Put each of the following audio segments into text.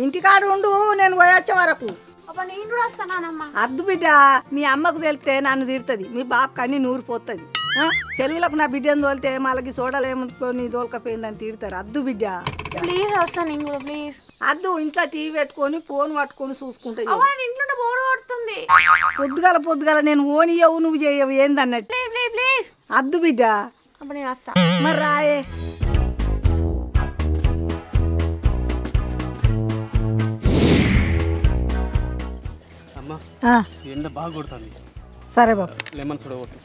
ఇంటికాడు ఉండు, నేను పోయొచ్చే వరకు. నేను కూడా వస్తానమ్మా. అద్దు బిడ్డ, మీ అమ్మకు తెలితే నన్ను తీరుతుంది, మీ బాబుకి అన్ని నూరిపోతుంది. సెలవులకు నా బిడ్డను తోలితే మళ్ళీ చూడలేమనుకొని తోలకపోయిందని తీరుతారు. అద్దు బిడ్డ ప్లీజ్ వస్తాను నేను కూడా ప్లీజ్. అద్దు, ఇంట్లో టీవీ పెట్టుకొని ఫోన్ పట్టుకొని చూసుకుంటా. ఇంట్లో బోర్ కొడుతుంది. పొద్దుగాల నేను ఓనియవు నువ్వు చేయవు ఏందన్నట్టు. ప్లీజ్ అద్దు బిడ్డ. అప్పుడు నేను వస్తా. మరి రాయే. అమ్మా ఎండ బాగా కొడుతుంది. సరే బాబు. లెమన్ సోడా కొట్టు.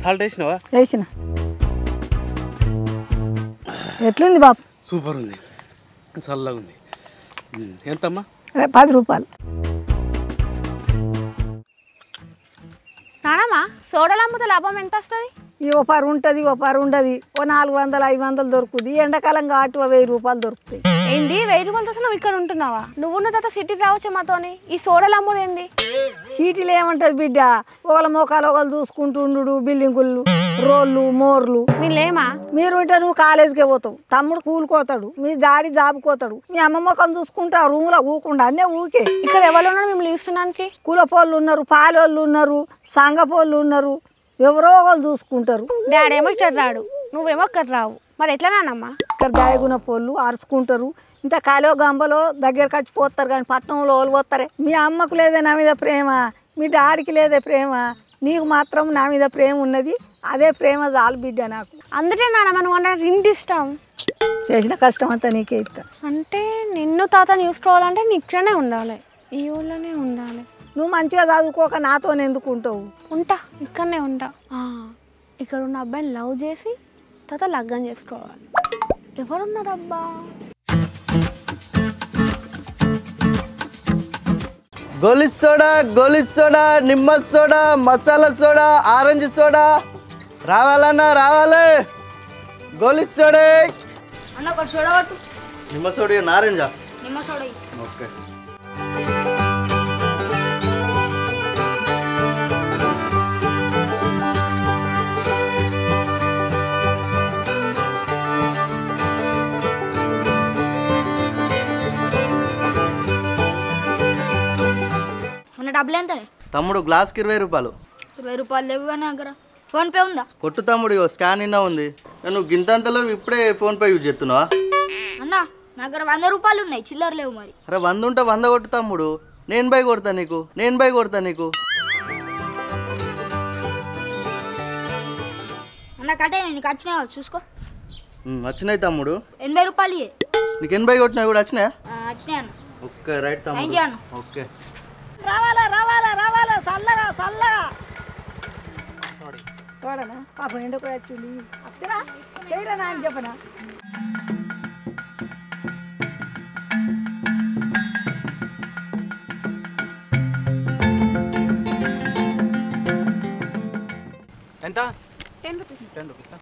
సాల్ట్ వేసినావా? వేసిన. ఎట్లుంది బాబు? సూపర్ ఉంది, చల్లగా ఉంది. ఎంతమ్మా? 10 రూపాయలు. నానమ్మా సోడాలు అమ్ముతే లాభం ఎంత వస్తుంది? ఈ ఓ పరు ఉంటుంది, ఓ పరు ఉండదు. ఓ 400 500 దొరుకుతుంది. ఎండాకాలం కాబట్టి 1000 రూపాయలు దొరుకుతాయి. ఏంది 1000 రూపాయలు కోసం నువ్వు ఇక్కడ ఉంటున్నావా? నువ్వు ఉన్న తర్వాత సిటీకి రావచ్చే మాతోని. ఈ సోడాలు అమ్ముడు ఏంది? సీటీలు ఏమంటది బిడ్డ, ఒకళ్ళ మోకాలు ఒకళ్ళు చూసుకుంటుండు, బిల్డింగులు, రోళ్ళు, మోర్లు. మీలేమా? మీరు ఉంటే నువ్వు కాలేజీకే పోతావు, తమ్ముడు కూలిపోతాడు, మీ డాడీ జాబుకోతాడు, మీ అమ్మ మొక్కలు చూసుకుంటా రూమ్లో ఊకుండా అన్నీ ఊకే. ఇక్కడ ఎవరు ఉన్నారు మిమ్మల్ని చూస్తున్నానికి? కూలపోళ్ళు ఉన్నారు, పాలోళ్ళు ఉన్నారు, సంగపోళ్ళు ఉన్నారు, ఎవరో ఒకళ్ళు చూసుకుంటారు. డాడీ ఏమో ఇక్కడ రాడు, నువ్వేమో ఇక్కడ రావు, మరి ఎట్లా నానమ్మా? ఇక్కడ దాయగున పోళ్ళు అరుచుకుంటారు. ఇంత కాలో గంబలో దగ్గరకు వచ్చి పోతారు, కానీ పట్టణంలో వాళ్ళు పోతారే. మీ అమ్మకు లేదే నా మీద ప్రేమ, మీ డాడీకి లేదే ప్రేమ, నీకు మాత్రం నా మీద ప్రేమ ఉన్నది. అదే ప్రేమ చాలు బిడ్డ నాకు. అందుకే నానమ్మ నువ్వు అంటే ఇంటి ఇష్టం. చేసిన కష్టం అంతా నీకే ఇస్తా. అంటే నిన్ను తాతని చూసుకోవాలంటే నీ ఇక్కడనే ఉండాలి, ఈ ఊళ్ళోనే ఉండాలి. నువ్వు మంచిగా చదువుకోక నాతో ఎందుకు ఉంటావు? ఉంటా, ఇక్కడనే ఉంటా. ఇక్కడ ఉన్న అబ్బాయిని లవ్ చేసి తర్వాత లగ్గం చేసుకోవాలి. ఎవరున్నారబ్బా? గోలి సోడా, నిమ్మ soda, masala soda, orange soda రావాలన్నా రావాలి. గోలి సోడా అన్న ఒక సోడా పట్టు. నిమ్మ సోడా నారెంజా? నిమ్మ సోడా. ఓకే. డబ్బులు ఎంత తమ్ముడు? గ్లాస్కి 20 రూపాయలు. 20 రూపాయలు లేవు కానీ దగ్గర. ఫోన్పే ఉందా? కొట్టు తమ్ముడు, స్కాన్ ఇన్నా ఉంది. నువ్వు గింతంతలో ఇప్పుడే ఫోన్పే యూజ్ చేస్తున్నావా? అన్న నా దగ్గర 100 రూపాయలు ఉన్నాయి, చిల్లర లేవు మరి. అరే 100 ఉంటే 100 కొట్టు తమ్ముడు, నేను బై కొడతా నీకు. అన్న కట్టే నీకు వచ్చినాయా చూసుకో. వచ్చినాయి తమ్ముడు. 80 రూపాయలు ఇయ్యి. నీకు 80 కొట్టినా కూడా వచ్చినాయా? వచ్చినాయి అన్న. ఓకే రైట్ తమ్ముడు. థ్యాంక్ యూ అన్న. ఓకే. రావాలా చల్లగా చూడనా పాపం ఎండకు వచ్చింది. అక్షరా చేయరా నా అని చెప్పనా? ఎంత? 10 రూపీస్. 10 రూపీసా?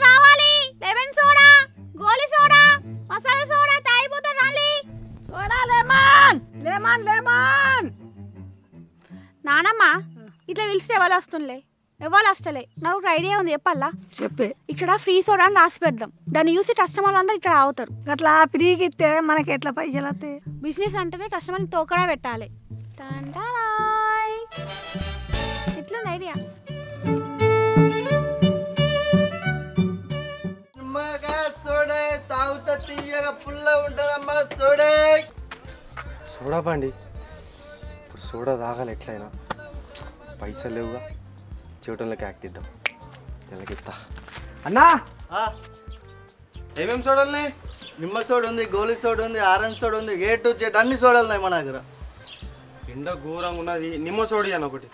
రావాలి. లెమన్ సోడా, గోలి సోడా, మసాలా సోడా, తాగిపోతా రాలి. Soda lemon. నానమ్మ ఇట్లా పిలిస్తే ఎవరు వస్తలే. నాకు ఒక ఐడియా ఉంది, చెప్పాలా? చెప్పే. ఇక్కడ ఫ్రీ సోడా అని రాసి పెడదాం, దాన్ని చూసి కస్టమర్లు అందరూ ఇక్కడ ఆగుతారు. అట్లా ఫ్రీకి ఇస్తే మనకి ఎట్లా పైసలు వస్తాయి? బిజినెస్ అంటేనే కస్టమర్ని తోకడా పెట్టాలి. ఇట్లా ఐడియా. సోడా బండి ఇప్పుడు సోడా తాగాలి ఎట్లయినా. పైసలు లేవుగా, చెవిటంలోకి యాక్ట్ ఇద్దాం. ఎలాగిస్తా అన్నా? ఏమేమి సోడాలు? నిమ్మ సోడా ఉంది, గోలి సోడా ఉంది, ఆరెంజ్ సోడా ఉంది, A to Z అన్ని సోడాలు ఉన్నాయి మన దగ్గర. ఎండ ఘోరంగా ఉన్నది, నిమ్మ సోడా అని ఒకటి.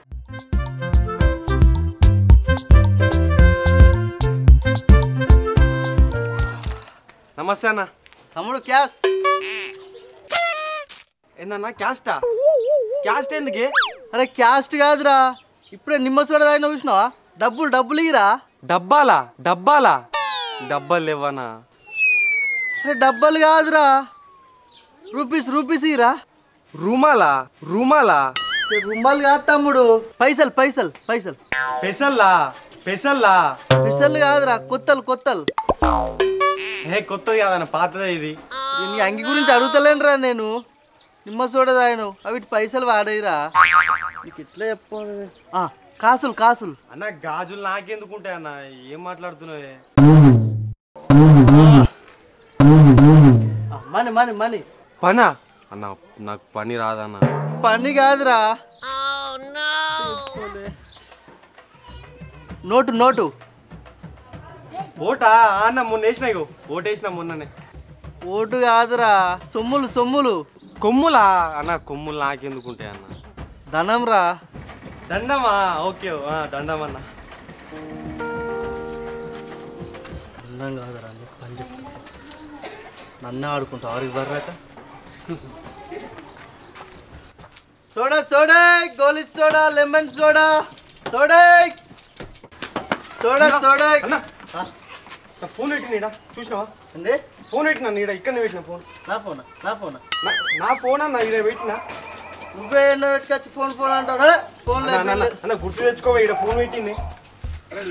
నమస్తే అన్న. తమ్ముడు క్యాష్ ఏందన్నా? క్యాస్ట్ ఎందుకే? అరే క్యాస్ట్ కాదురా, ఇప్పుడే నిమ్మ సోడా తాగినా చూసినావా? డబ్బులు ఇరా. డబ్బాలు లేవనా? అరే డబ్బులు కాదురా, రూపీస్ ఇరా. రూమాలా రూమాలా రుమాలు కాదు తమ్ముడు, పైసలు పైసలు పైసలు. పెసల్లా పెసల్లా పైసలు కాదురా, కొత్తలు కొత్తలు. కొత్తది కాదన్న, పాతదే ఇది. నీ అంగి గురించి అడుగుతలేనురా నేను. నిమ్మ సోడా తాగినావు, అవి పైసలు వాడేదిరా. నీకు ఎట్లా చెప్పాలి? కాసులు కాసులు. అన్న గాజులు నాకెందుకుంటాయి అన్న, ఏం మాట్లాడుతున్నావే? Money money money. పనా అన్న, నాకు పని రాదన్న. పని కాదురా, నోటు నోటు. ఓటా అన్న, మొన్న వేసిన ఇగో, ఓటు వేసిన మొన్ననే. ఓటు కాదురా, సొమ్ములు సొమ్ములు. కొమ్ములా అన్న, కొమ్ములు నాకెందుకుంటాయి అన్న? ధనం రా. దండమా? ఓకే దండం అన్న. దండం కాదురా, నీకు పని చెప్తా. నన్నే ఆడుకుంటా ఆడికి బర్రాక. సోడా సోడా, గోలి soda, lemon soda, soda soda soda. అన్న నా ఫోన్ పెట్టిన చూసినావా? అండి ఫోన్ పెట్టినా ఈడ, ఇక్కడ పెట్టిన ఫోన్. నా ఫోనా నా ఫోనా? నా ఫోన్ అన్న, ఈడ పెట్టినా. నువ్వే ఎన్నో పెట్టుకొచ్చి ఫోన్ ఫోన్ అంటావు. ఫోన్ అన్న గుర్తు తెచ్చుకోవా, ఈడ ఫోన్ పెట్టింది.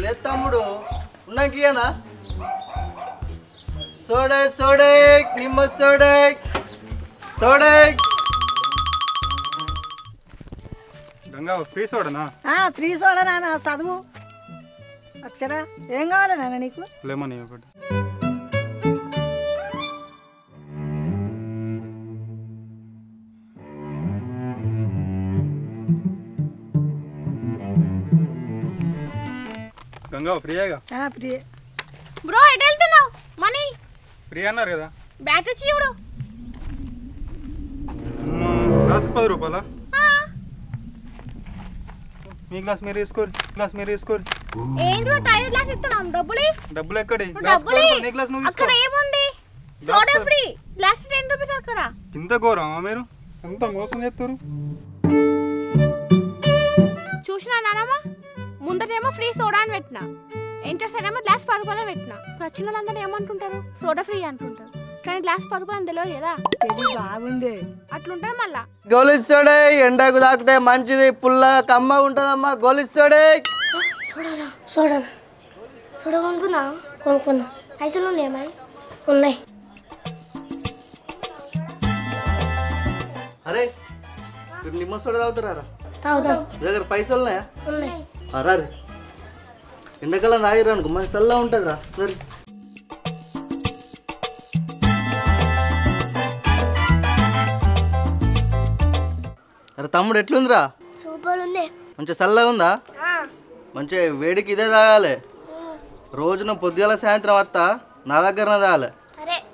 లేదు తమ్ముడు, ఉన్నాకేనా? సోడా సోడా, నిమ్మ సోడా, సోడా. గంగా ఫ్రీ సోడానా? ఫ్రీ సోడా నాన్న, చదువు అక్షరా. ఏం కావాలి నాన్న నీకు? లెమన్ ఒకటి. గంగా ఫ్రీయేగా? ఫ్రీ. బ్రో ఎటు వెళ్తున్నావు? మనీ ఫ్రీ అన్నారు కదా. బ్యాట్ వచ్చి చూడు. గ్లాస్కి 10 రూపాయలా? మీ గ్లాస్ మీరు వేసుకోరు, గ్లాస్ మీరు వేసుకోరు. ఏంది బ్రో తాగే గ్లాస్ ఇస్తున్నాం? డబ్బులు ఎక్కడి? నీ గ్లాస్ నువ్వు అక్కడ తీసుకో. ఏముంది? సోడా ఫ్రీ, గ్లాస్ 10 రూపీస్ అక్కడ. ఇంత ఘోరమా మీరు? ఎంత మోసం చేస్తారు. చూసినా నానమ్మ, ముందటేమో ఫ్రీ సోడా అని పెట్టినా, ఇంటర్ సైడ్ ఏమో గ్లాస్ 10 రూపాయలు పెట్టినా. వచ్చిన వాళ్ళందరూ ఏమంటుంటారు? సోడా ఫ్రీ అంటుంటారు, కానీ గ్లాస్ 10 రూపాయలు తెలియదు కదా. బాగుంది. అట్లుంటాయి మళ్ళా. గోలి సోడా ఎండకు తాకితే మంచిది, పుల్ల కమ్మ ఉంటుందమ్మా. గోలి సోడా. చూడరా చూడరా చూడ కొనుక్కుందాం. పైసలు ఉన్నాయి మరి? ఉన్నాయి. అరే మీరు నిమ్మ సోడా తాగుతారా? తాగుదాం. దగ్గర పైసలు ఉన్నాయా? ఉన్నాయి. రా ఎండాకాలం తాగిరా అనుకో, మంచి చల్లగా ఉంటుంది రా. సరే అరే తమ్ముడు ఎట్లుందిరా? సూపర్ ఉంది. మంచి చల్లగా ఉందా? మంచి వేడికి ఇదే తాగాలి. రోజున పొద్దుగాల సాయంత్రం వస్తా, నా దగ్గరనే తాగాలి.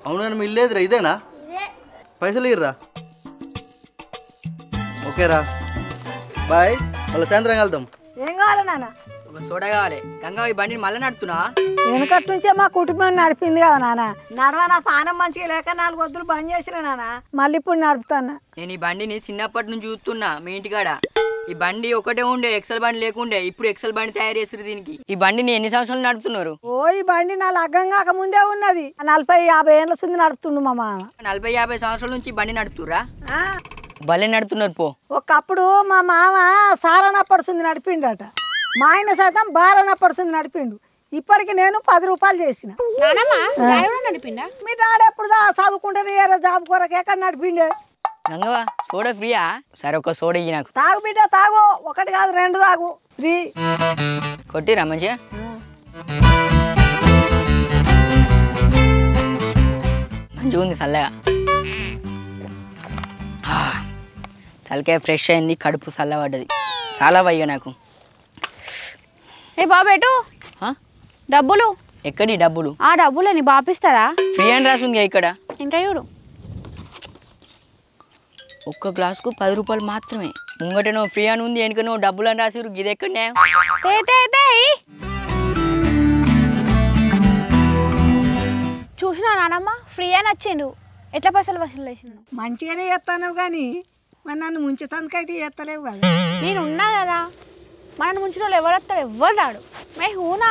అవును కానీ మీ ఇల్లేదురా ఇదేనా? పైసలు ఇర్రా. ఓకేరా బాయ్, మళ్ళీ సాయంత్రం వెళ్తాం. ఏం కావాలి నాన్న? ఒక సోడా కావాలి. గంగా ఈ బండిని మళ్ళీ నడుపుతున్నా? వెనకటి నుంచే మా కుటుంబం నడిపింది కదా నాన్న. నడవ నా పానం మంచిగా లేక 4 వద్దులు బంద్ చేసిన నాన్న, మళ్ళీ ఇప్పుడు నడుపుతాను. నేను ఈ బండిని చిన్నప్పటి నుంచి చూస్తున్నా మీ ఇంటికాడ. ఈ బండి ఒకటే ఉండే, ఎక్సెల్ బండి లేకుండే. ఇప్పుడు ఎక్సెల్ బండి తయారు చేస్తారు దీనికి. ఈ బండిని ఎన్ని సంవత్సరాలు నడుపుతున్నారు? ఈ బండి నా లగ్గం కాక ముందే ఉన్నది. 40-50 ఏళ్ళ నుంచి నడుపుతుండు మా మామ. 40-50 సంవత్సరాల నుంచి బండి నడుపుతురా? భలే నడుపుతున్నారు పో. ఒకప్పుడు మా మామ సారనప్పడుతుంది నడిపిండట, మా ఆయన సైతం బారనప్పడుతుంది నడిపిండు. ఇప్పటికి నేను 10 రూపాయలు చేసిన. నడిపిండా? మీ డాడీ ఎప్పుడు చదువుకుంటే జాబ్ కొరకు ఎక్కడ నడిపిండే. గంగవా సోడా ఫ్రీయా? సరే ఒక సోడా ఇయ్యి నాకు. తాగు బిడ్డ తాగు, 1 కాదు 2 తాగు, ఫ్రీ. కొట్టిరా మంచిగా? మంచిగా ఉంది చల్లగా. తలకాయ ఫ్రెష్ అయింది, కడుపు చల్లబడ్డది. చాలా వయ్యా నాకు. ఏ బాబేటు డబ్బులు ఎక్కడి డబ్బులు? ఆ డబ్బులే నీ బాపిస్తాడా? ఫ్రీ అని రాసింది ఇక్కడ. ఇంకా చూడు, ఒక్క గ్లాసుకు 10 రూపాయలు మాత్రమే. ముంగట నువ్వు ఫ్రీ అని ఉంది, వెనుక నువ్వు డబ్బులు అని రాసిరు. ఇది ఎక్కడనే? చూసినా నానమ్మ, ఫ్రీ అని వచ్చిండు. ఎట్లా పైసలు వసూలు చేసిండు? మంచిగానే చేస్తాను కానీ మరి నన్ను ముంచుతానికైతే చేస్తలేవు కదా. నేను ఉన్నా కదా, మనల్ని ముంచిన వాళ్ళు ఎవరు వస్తారు? ఎవరు రాడు. మే హూనా,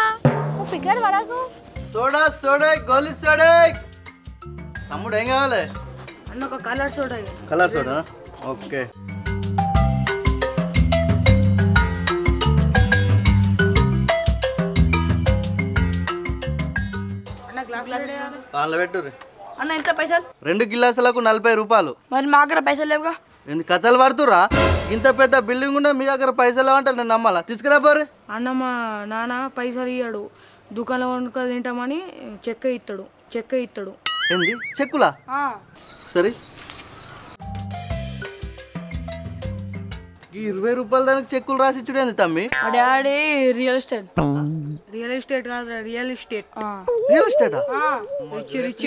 నువ్వు ఫిగర్ పడకు. సోడా సోడా, గోలి సోడా. తమ్ముడు ఏం కావాలి? అన్న ఒక colour soda. Colour soda okay పెట్టుర్రి అన్న ఎంత పైసలు 2 గిలాసులకు 40 రూపాయలు. మరి మా దగ్గర పైసలు లేవుగా ఎందుకు కథలు పడుతురా? ఇంత పెద్ద బిల్డింగ్ ఉండే మీ దగ్గర పైసలు ఏమంటారు? నేను నమ్మాలా? తీసుకురా పోరు. అన్న మా నాన్న పైసలు ఇయ్యాడు దుకాణం వండుక తింటామని చెక్క ఇస్తాడు ఏంది చెక్కులా? సరే ఈ 20 రూపాయల దానికి చెక్కులు రాసి ఇచ్చుడేంది తమ్మి? మా డాడీ రియల్ ఎస్టేట్ కాదు రియల్ ఎస్టేట్ రిచ్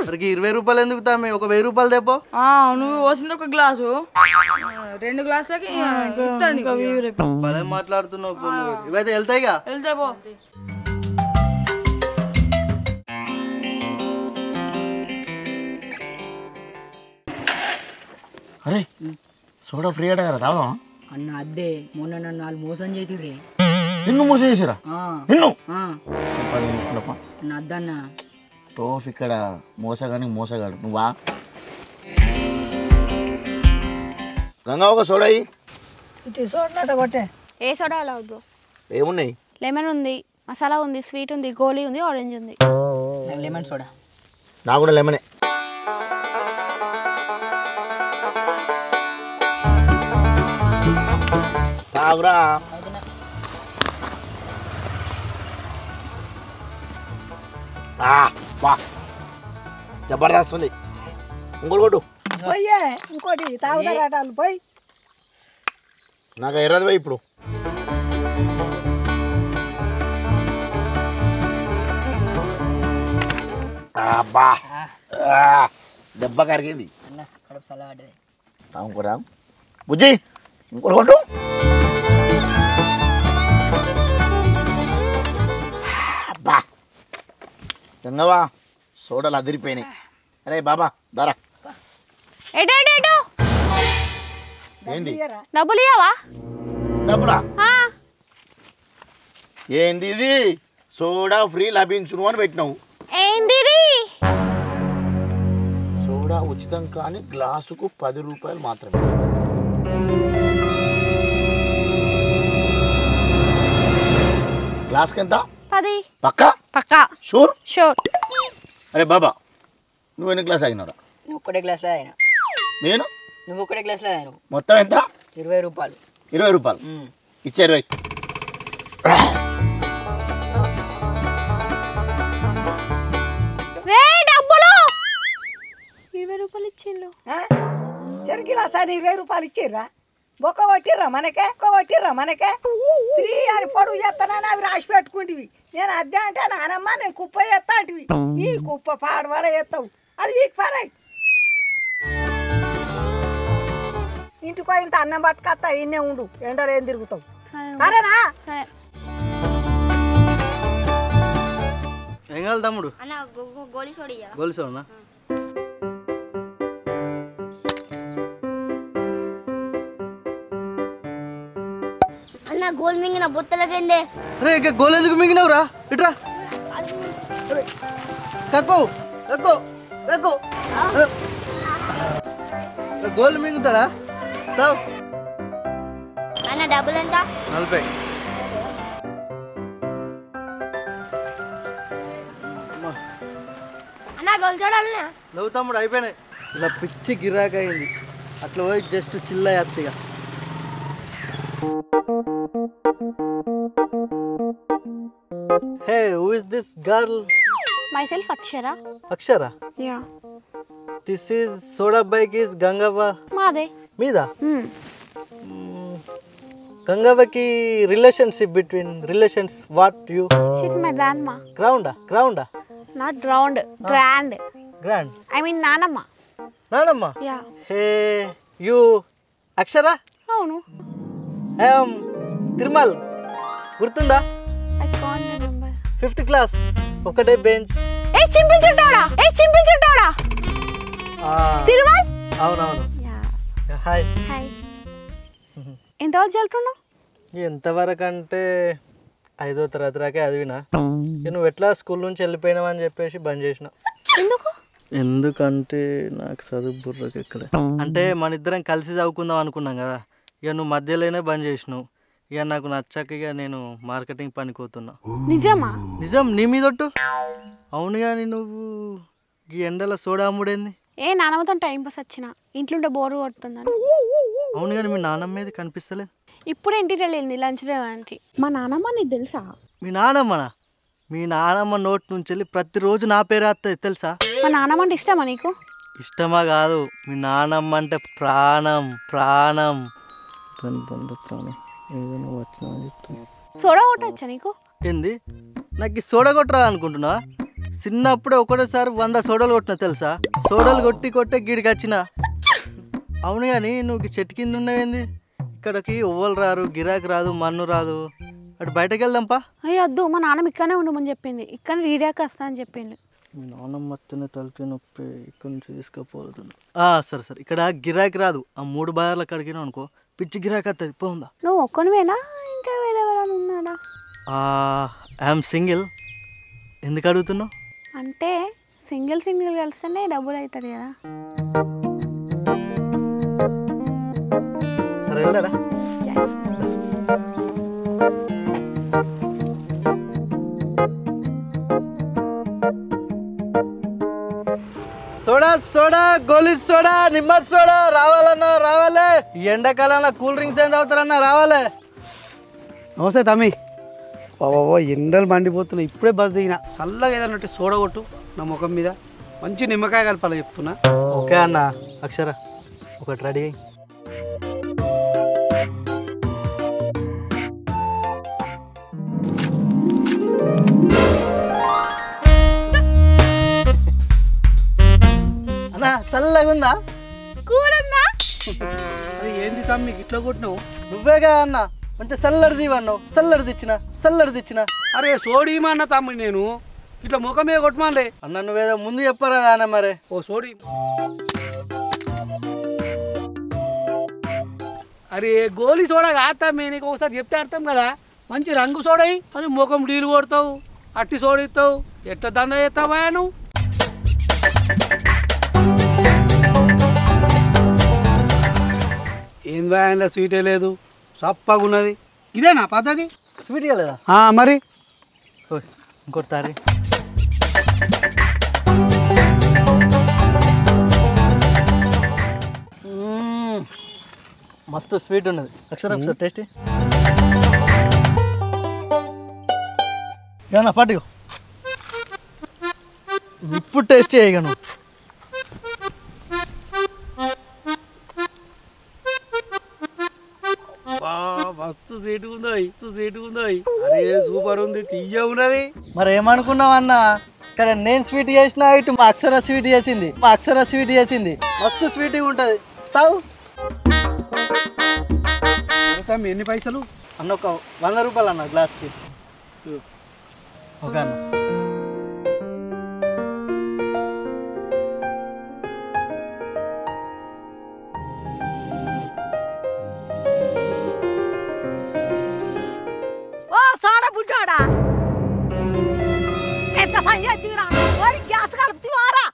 మరికి 20 రూపాయలు ఎందుకు తమ్మి? ఒక 1000 రూపాయలు తెపో. నువ్వు పోసింది ఒక గ్లాసు 2 గ్లాసులకి భలే మాట్లాడుతున్నావు. ఇవైతే వెళ్తాయిగా. వెళ్తే పో. అరే సోడా ఫ్రీ అట కదా తాగుదామా? అన్న అద్దే మొన్న నన్ను వాళ్ళు మోసం చేసిర్రే. నిన్ను మోసం చేసిరా? నిన్ను నా అద్దన్న తోఫ్ ఇక్కడ మోసగాడు నువ్వా? గంగా ఒక సోడా కొట్టే. ఏ సోడా అలా వద్దు. ఏమున్నాయి? లెమన్ ఉంది, మసాలా ఉంది, స్వీట్ ఉంది, గోలీ ఉంది, ఆరెంజ్ ఉంది. Lemon soda. నాకు కూడా లెమనే. తాగురా. వా జబర్దస్త్ ఉంది. ఇంకోటి కొట్టు. పోయే ఇంకోటి తాగుతారట వాళ్ళు పోయి. నాకు ఎర్రది పోయి ఇప్పుడు. అబ్బా దెబ్బ కరిగింది. ఇంకోటి బుజ్జి ఇంకోటి కొట్టు. అబ్బా గంగవా సోడాలు అదిరిపోయినాయి. అరే బాబా దారా. ఏంది డబ్బులు ఇవ్వవా? డబ్బులా? ఏంది ఇది? సోడా ఫ్రీ లభించును అని పెట్టినావు. ఏంది సోడా ఉచితం కానీ గ్లాసుకు 10 రూపాయలు మాత్రమే. గ్లాస్కి ఎంత? 10. పక్కా షూర్? షూర్. అరే బాబా నువ్వు ఎన్ని గ్లాస్ ఆగినారా? నువ్వు ఒక్కటే గ్లాస్లో అయినా. నేను? నువ్వు ఒక్కటే గ్లాస్లో అయినా. మొత్తం ఎంత? 20 రూపాయలు. 20 రూపాయలు ఇచ్చే 20. డబ్బులు 20 రూపాయలు ఇచ్చిండు. చెరుకిలాసాని 20 రూపాయలు ఇచ్చిర్రా? బొక్క కొట్టిర్రా మనకే ఫ్రీ అని పొడుగు చేస్తానని అవి రాసి పెట్టుకుంటివి. నేను అద్దె అంటే నానమ్మ నేను కుప్ప చేస్తా అంటివి. నీ కుప్ప పాడవాడ చేస్తావు. అది వీక్ పారాయి. ఇంటికి పోయి ఇంత అన్నం పట్టుకొస్తా. ఇన్నే ఉండు, ఎండలు ఏం తిరుగుతావు. సరేనా? సరే. ఏం కావాలి తమ్ముడు? గోలీ సోడా. గోలి సోడనా? అన్న గోల్ మింగిన బొత్తలకండి. అరే ఇక గోలు ఎందుకు మింగినావురా? ఇట్రా కక్కు గోలు మింగుతాడా? తావు. అన్న డబ్బులు ఎంత? 40. అన్న గోల్ చూడాలన్నా. నవ్వు తమ్ముడు అయిపోయినాయి. ఇలా పిచ్చి గిరాక్ అయింది. అట్లా పోయి జస్ట్ చిల్ల ఎత్తిగా. Hey, who is this girl? Myself Akshara. Akshara? Yeah. This is soda bike is Gangava. మాదే. Mida? Gangavaki relationship between relations what you? She's my grandma. Grounda? Not drowned. Grand. I mean Nanamma. Nanamma? Yeah. Hey, you Akshara? అవును. I am Tirmal. గుర్తుందా? I can't remember. 5th class. ఒకటే bench. ఏ చింపించుటోడా. తిరుమల్? అవునవును. Yeah. Hi. ఎంతవరకు చదువుతున్నావు? ఎంతవరకు అంటే 5వ తరగతి రాకే చదివినా. నువ్వు ఎట్లా స్కూల్ నుంచి వెళ్ళిపోయినావు అని చెప్పేసి బంద్ చేసిన. ఎందుకు? ఎందుకంటే నాకు చదువు బుర్రకి ఎక్కడ అంటే మన ఇద్దరం కలిసి చదువుకుందాం అనుకున్నాం కదా, ఇక నువ్వు మధ్యలోనే బంద్ చేసినావు. ఇక నాకు నచ్చక ఇక నేను మార్కెటింగ్ పనికి పోతున్నా. నిజమా? నిజం, నీ మీదొట్టు. అవును కానీ నువ్వు ఈ ఎండలో సోడా అమ్ముడేంది? ఏ నాన్నమ్మతో టైం పాస్ వచ్చిన ఇంట్లో బోరు కొడుతుందని. అవును కానీ మీ నాన్నమ్మ మీద కనిపిస్తలేదు. ఇప్పుడు ఇంటికి వెళ్ళింది లంచ్ టైంకి. మా నాన్నమ్మ నీకు తెలుసా? మీ నాన్నమ్మనా? మీ నాన్నమ్మ నోటి నుంచి వెళ్ళి ప్రతిరోజు నా పేరు వస్తుంది తెలుసా? మా నాన్నమ్మ అంటే ఇష్టమా నీకు? ఇష్టమా కాదు, మీ నాన్నమ్మ అంటే ప్రాణం ప్రాణం. ప్రాణం ఏదైనా వచ్చినా చెప్తాను. సోడా కొట్టచ్చా నీకు? ఏంది నాకు ఈ సోడా కొట్టరాదు అనుకుంటున్నా? చిన్నప్పుడే ఒకటేసారి 100 సోడాలు కొట్టినా తెలుసా? సోడాలు కొట్టే గిడికి వచ్చిన. అవును కానీ నువ్వు చెట్టు కింద ఉన్నావేంది? ఇక్కడికి ఎవ్వరు రారు, గిరాకి రాదు, మన్ను రాదు. అటు బయటకు వెళ్దాంపా. అయ్యో వద్దు, మా నాన్నమ్మ ఇక్కడనే ఉండమని చెప్పింది. ఇక్కడ రీడాక వస్తా అని చెప్పింది. మీ నాన్నమ్మ వస్తేనే తలకి నొప్పి, ఇక్కడ నుంచి తీసుకుపోతుంది. సరే సరే, ఇక్కడ గిరాకి రాదు. ఆ 3 బార్ల కడిగినా అనుకో పిచ్చి గిరాకి వస్తుంది. పోందా? నువ్వు ఒక్కనివేనా ఇంకా వేరేవాళ్ళు ఉన్నాడా? I'm single. ఎందుకు అడుగుతున్నావు? అంటే సింగిల్ కలిస్తేనే డబ్బులు అవుతుంది కదా. సరే వెళ్దాడా? సోడా సోడా, గోలీ సోడా, నిమ్మ సోడా రావాలన్నా రావాలే. ఈ ఎండాకాలంలో కూల్ డ్రింక్స్ ఏం తాగుతారన్నా రావాలే. నమస్తే తమ్మి. బాబా ఎండలు మండిపోతున్నాయి. ఇప్పుడే బస్ దిగిన. చల్లగా ఏదన్నట్టు సోడా కొట్టు నా ముఖం మీద. మంచి నిమ్మకాయ కలపాలి చెప్తున్నా. ఓకే అన్న. అక్షర ఒకటి రెడీ అయ్యి. అన్నా చల్లగా ఉందా? కూలన్నా? అది ఏంది తమ్మి ఇట్లా కొట్టినావు? నువ్వేగా అన్న అంటే చల్లడిది అన్నావు. చల్లడిది ఇచ్చిన. అరే సోడీమా అన్న తమ్మి, నేను ఇట్లా ముఖం మీద కొట్టమాలే అన్న. నువ్వేదో ముందు చెప్పరా అన్న. మరి ఓ సోడీ. అరే గోలీ సోడా కాస్తా నీకు ఒకసారి చెప్తే అర్థం కదా. మంచి రంగు సోడా అని ముఖం డీలు కొడతావు, అట్టి సోడా ఇస్తావు. ఎట్లా దందా చేస్తావా నువ్వు? ఏం బాగా స్వీటే లేదు, సప్పగా ఉన్నది. ఇదేనా పద్ధతి? స్వీట్ లేదా? మరి ఇంకోటి తారి. మస్తు స్వీట్ ఉన్నది. అక్షరం సార్ టేస్టీ. ఏమన్నా పట్టుకో. ఇప్పుడు టేస్టీ అయ్యగా నువ్వు. మస్తు సీటు ఉందో. అరే సూపర్ ఉంది, తీయ ఉన్నది. మరి ఏమనుకున్నావు అన్న? ఇక్కడ నేను స్వీట్ చేసిన, ఇటు మా అక్షర స్వీట్ చేసింది. మస్తు స్వీట్గా ఉంటుంది. తావు. ఎన్ని పైసలు అన్న? ఒక 100 రూపాయలు అన్న గ్లాస్కి. ఓకే అన్న. ఓ సోడా బుడ్డోడా, ఎంత పని చేతిరా? గ్యాస్ కలుపుతావారా?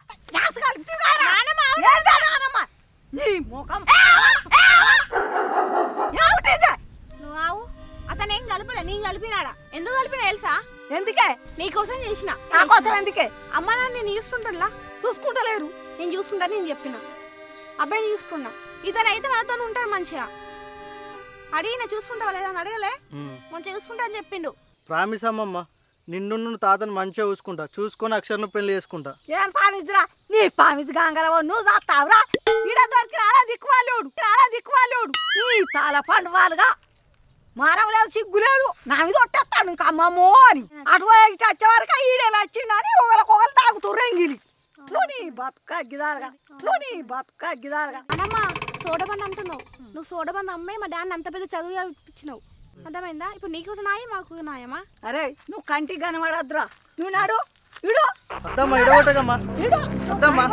నీ ముఖం నువ్వు ఆవు. అతను ఏం కలపలే, నేను కలిపినాడా. ఎందుకు కలిపినా తెలుసా? ఎందుకే? నీకోసం చేసిన. నా కోసం ఎందుకే? అమ్మ నాన్న నేను చూసుకుంటా. చూసుకుంటలేరు. నేను చూసుకుంటా, నేను చెప్పిన అబ్బాయిని చూసుకున్నా. ఇతను అయితే మనతో ఉంటాడు మంచిగా. అడిగిన చూసుకుంటావా లేదా అని అడగలే. మంచిగా చూసుకుంటా అని చెప్పిండు. ప్రామిస్ అమ్మమ్మ, నిన్ను తాతను మంచిగా చూసుకొని అక్షరను పెళ్లి చేసుకుంటా. ఏం పామిజ్రా? నీ పామిజ్ గంగరవో నువ్వు చేస్తావురా? ఈడ దొరికిన దిక్కువాలోడు నీ తల పండు వాళ్ళుగా మానవ లేదు, సిగ్గు లేదు. నా మీద కొట్టేస్తాడు ఇంకా అమ్మమ్మో అని. అటు వచ్చే వరకు ఈడే నచ్చిండని ఒకరికొకరు తాగుతుర్రు ఎంగిలి. నీ బతుక గిదారుగా. అనమ్మా సోడబండి అంటున్నావు. నువ్వు సోడబండి అమ్మే మా డాన్ని అంత పెద్ద చదువు ఇప్పించినావు. అర్థమైందా? ఇప్పుడు నీకు నాయ మాకు నాయమా? అరే నువ్వు కంటికి కనబడద్దురా. నువ్వు నాడు ఇడు అద్దమ్మా, ఇడగొట్టగమ్మా. అద్దమ్మా.